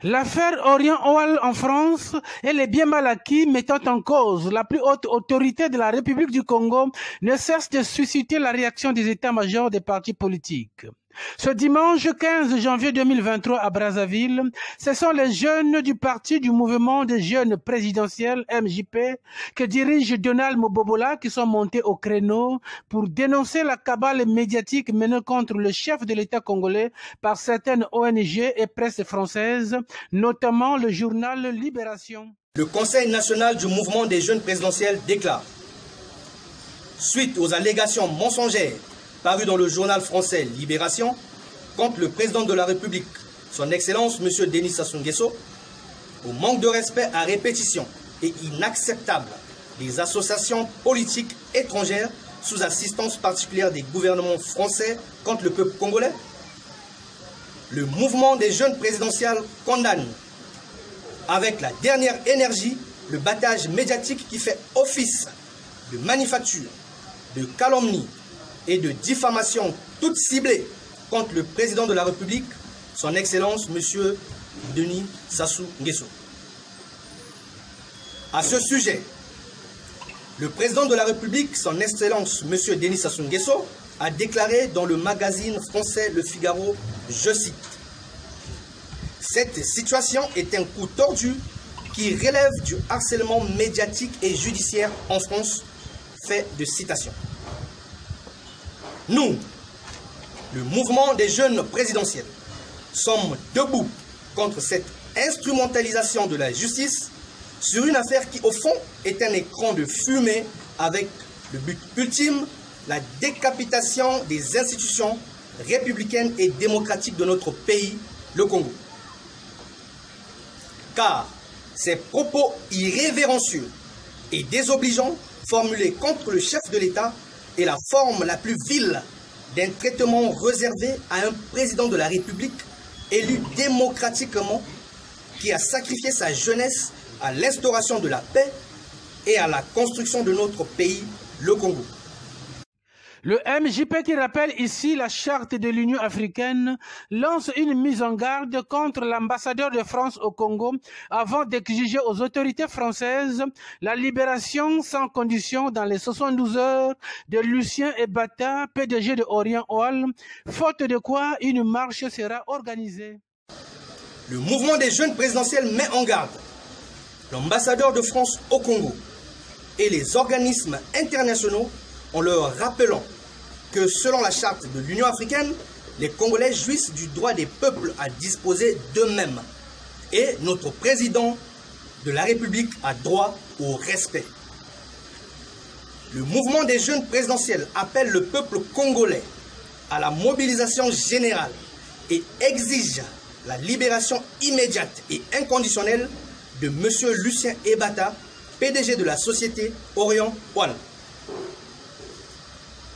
L'affaire Orient Oil en France et les biens mal acquis mettant en cause la plus haute autorité de la République du Congo ne cessent de susciter la réaction des états-majors des partis politiques. Ce dimanche 15 janvier 2023 à Brazzaville, ce sont les jeunes du parti du mouvement des jeunes présidentiels MJP que dirige Donald Mobobola qui sont montés au créneau pour dénoncer la cabale médiatique menée contre le chef de l'État congolais par certaines ONG et presse françaises, notamment le journal Libération. Le Conseil national du mouvement des jeunes présidentiels déclare, suite aux allégations mensongères paru dans le journal français Libération, contre le président de la République, son Excellence M. Denis Sassou Nguesso, au manque de respect à répétition et inacceptable des associations politiques étrangères sous assistance particulière des gouvernements français contre le peuple congolais. Le mouvement des jeunes présidentiels condamne avec la dernière énergie le battage médiatique qui fait office de manufacture, de calomnie et de diffamation toutes ciblées contre le président de la République, son Excellence M. Denis Sassou Nguesso. À ce sujet, le président de la République, son Excellence M. Denis Sassou Nguesso, a déclaré dans le magazine français Le Figaro, je cite, « Cette situation est un coup tordu qui relève du harcèlement médiatique et judiciaire en France. » Fait de citation. Nous, le mouvement des jeunes présidentiels, sommes debout contre cette instrumentalisation de la justice sur une affaire qui, au fond, est un écran de fumée avec le but ultime, la décapitation des institutions républicaines et démocratiques de notre pays, le Congo. Car ces propos irrévérencieux et désobligeants formulés contre le chef de l'État est la forme la plus vile d'un traitement réservé à un président de la République élu démocratiquement qui a sacrifié sa jeunesse à l'instauration de la paix et à la construction de notre pays, le Congo. Le MJP qui rappelle ici la charte de l'Union africaine lance une mise en garde contre l'ambassadeur de France au Congo avant d'exiger aux autorités françaises la libération sans condition dans les 72 heures de Lucien Ebata, PDG de Orient Oil, faute de quoi une marche sera organisée. Le mouvement des jeunes présidentiels met en garde l'ambassadeur de France au Congo et les organismes internationaux en leur rappelant que selon la charte de l'Union africaine, les Congolais jouissent du droit des peuples à disposer d'eux-mêmes. Et notre président de la République a droit au respect. Le mouvement des jeunes présidentiels appelle le peuple congolais à la mobilisation générale et exige la libération immédiate et inconditionnelle de M. Lucien Ebata, PDG de la société Orient Oil.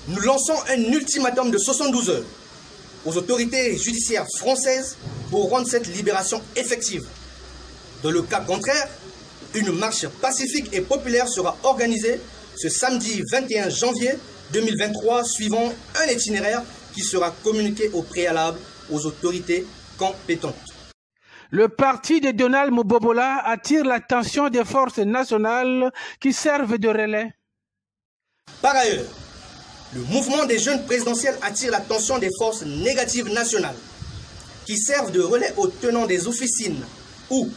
Nous lançons un ultimatum de 72 heures aux autorités judiciaires françaises pour rendre cette libération effective. Dans le cas contraire, une marche pacifique et populaire sera organisée ce samedi 21 janvier 2023 suivant un itinéraire qui sera communiqué au préalable aux autorités compétentes. Le parti de Donald Mobobola attire l'attention des forces nationales qui servent de relais. Par ailleurs, le mouvement des jeunes présidentiels attire l'attention des forces négatives nationales qui servent de relais aux tenants des officines ou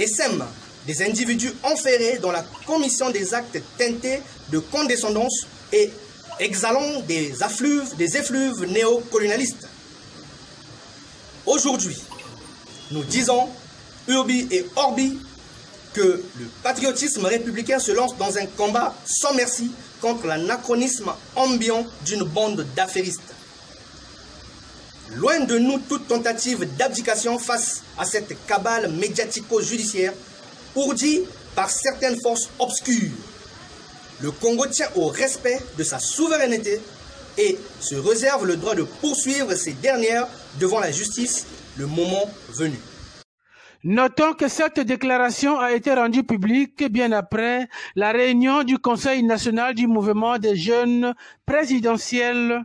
sèment des individus enferrés dans la commission des actes teintés de condescendance et exhalant des effluves néocolonialistes. Aujourd'hui, nous disons, urbi et orbi, que le patriotisme républicain se lance dans un combat sans merci contre l'anachronisme ambiant d'une bande d'affairistes. Loin de nous toute tentative d'abdication face à cette cabale médiatico-judiciaire ourdie par certaines forces obscures. Le Congo tient au respect de sa souveraineté et se réserve le droit de poursuivre ces dernières devant la justice le moment venu. Notons que cette déclaration a été rendue publique bien après la réunion du Conseil national du mouvement des jeunes présidentiels.